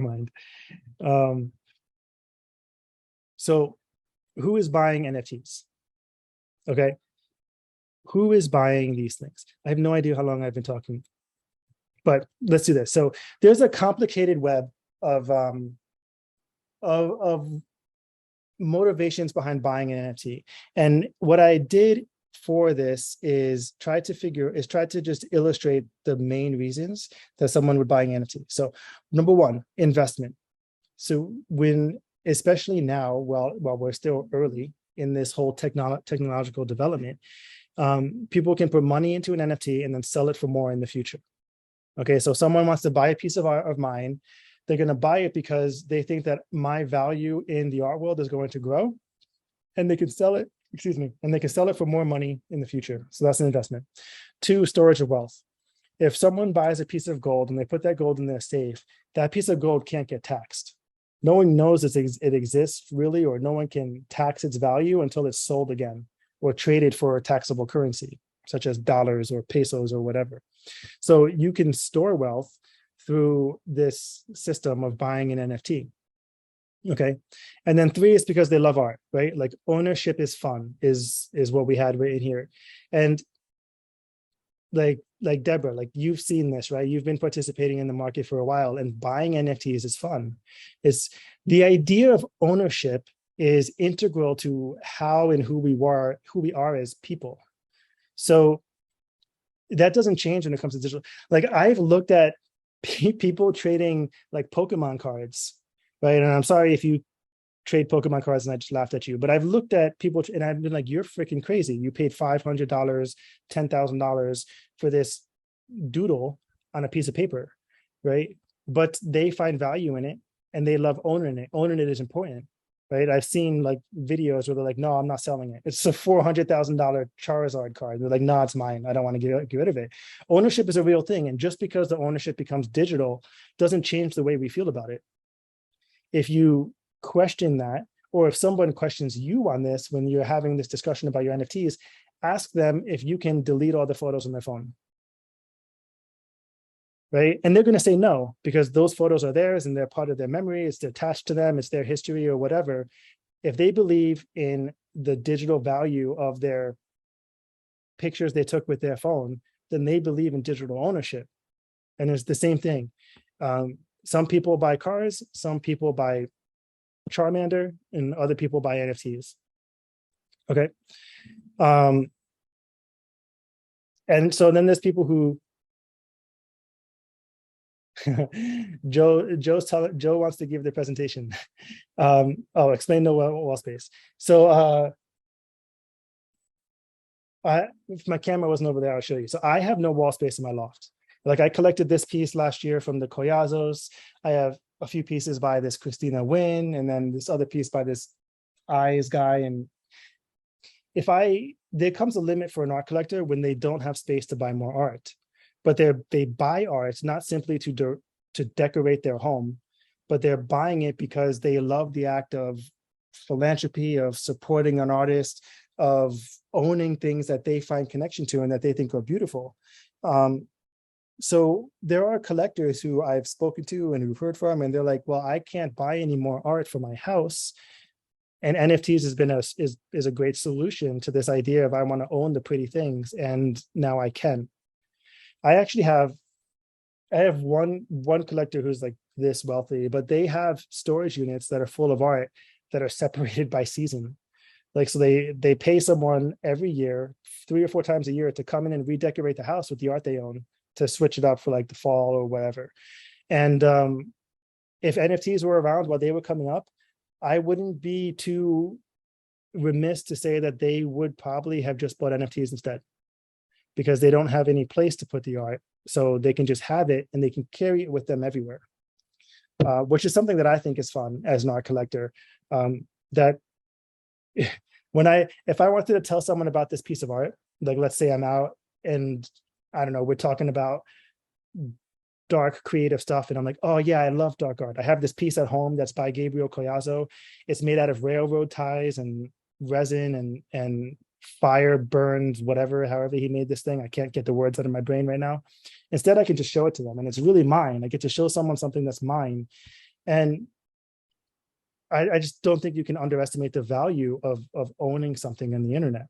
mind. Um, so who is buying NFTs? Okay. Who is buying these things? I have no idea how long I've been talking, but let's do this. So there's a complicated web of of motivations behind buying an NFT. And what I did for this is try to just illustrate the main reasons that someone would buy an NFT. So number one, investment. So especially now, while we're still early in this whole technological development, people can put money into an NFT and then sell it for more in the future. Okay, so someone wants to buy a piece of art of mine. They're going to buy it because they think that my value in the art world is going to grow, and they can sell it, and they can sell it for more money in the future. So that's an investment. Two, storage of wealth. If someone buys a piece of gold and they put that gold in their safe, that piece of gold can't get taxed. No one knows it exists really, or no one can tax its value until it's sold again or traded for a taxable currency, such as dollars or pesos or whatever. So you can store wealth through this system of buying an NFT. Okay. And then three is because they love art, right? Like ownership is fun, is what we had right in here. And like Deborah, like you've seen this, right? You've been participating in the market for a while, and buying NFTs is fun. It's the idea of ownership is integral to how and who we are as people. So that doesn't change when it comes to digital. Like I've looked at people trading like Pokemon cards, right? And I'm sorry if you trade Pokemon cards and I just laughed at you, but I've looked at people and I've been like, you're freaking crazy. You paid $500, $10,000 for this doodle on a piece of paper, right? But they find value in it and they love owning it. Owning it is important, right? I've seen like videos where they're like, no, I'm not selling it. It's a $400,000 Charizard card. They're like, no, it's mine. I don't want to get rid of it. Ownership is a real thing. And just because the ownership becomes digital doesn't change the way we feel about it. If you question that, or if someone questions you on this when you're having this discussion about your NFTs, ask them if you can delete all the photos on their phone. Right? And they're going to say no, because those photos are theirs and they're part of their memory. It's attached to them. It's their history or whatever. If they believe in the digital value of their pictures they took with their phone, then they believe in digital ownership. And it's the same thing. Some people buy cars, some people buy Charmander, and other people buy NFTs. Okay. And so then there's people who Joe wants to give the presentation. Explain the wall space. So if my camera wasn't over there, I'll show you. So I have no wall space in my loft. Like I collected this piece last year from the Coyazos. I have a few pieces by this Christina Wynn, and then this other piece by this Eyes guy. And there comes a limit for an art collector when they don't have space to buy more art. But they buy art not simply to decorate their home, but they're buying it because they love the act of philanthropy, of supporting an artist, of owning things that they find connection to and that they think are beautiful. So there are collectors who I've spoken to and who've heard from, and they're like, well, I can't buy any more art for my house. And NFTs is a great solution to this idea of I want to own the pretty things, and now I can. I have one collector who's like this wealthy, but they have storage units that are full of art that are separated by season. Like, so they pay someone every year, 3 or 4 times a year, to come in and redecorate the house with the art they own, to switch it up for like the fall or whatever. And if NFTs were around while they were coming up, I wouldn't be too remiss to say that they would probably have just bought NFTs instead, because they don't have any place to put the art. So they can just have it and they can carry it with them everywhere, which is something that I think is fun as an art collector. That if I wanted to tell someone about this piece of art, like let's say I'm out and I don't know, we're talking about dark creative stuff, and I'm like, oh yeah, I love dark art. I have this piece at home that's by Gabriel Collazo. It's made out of railroad ties and resin and fire burns, however he made this thing. I can't get the words out of my brain right now. Instead, I can just show it to them, and it's really mine. I get to show someone something that's mine, And I just don't think you can underestimate the value of owning something in the internet.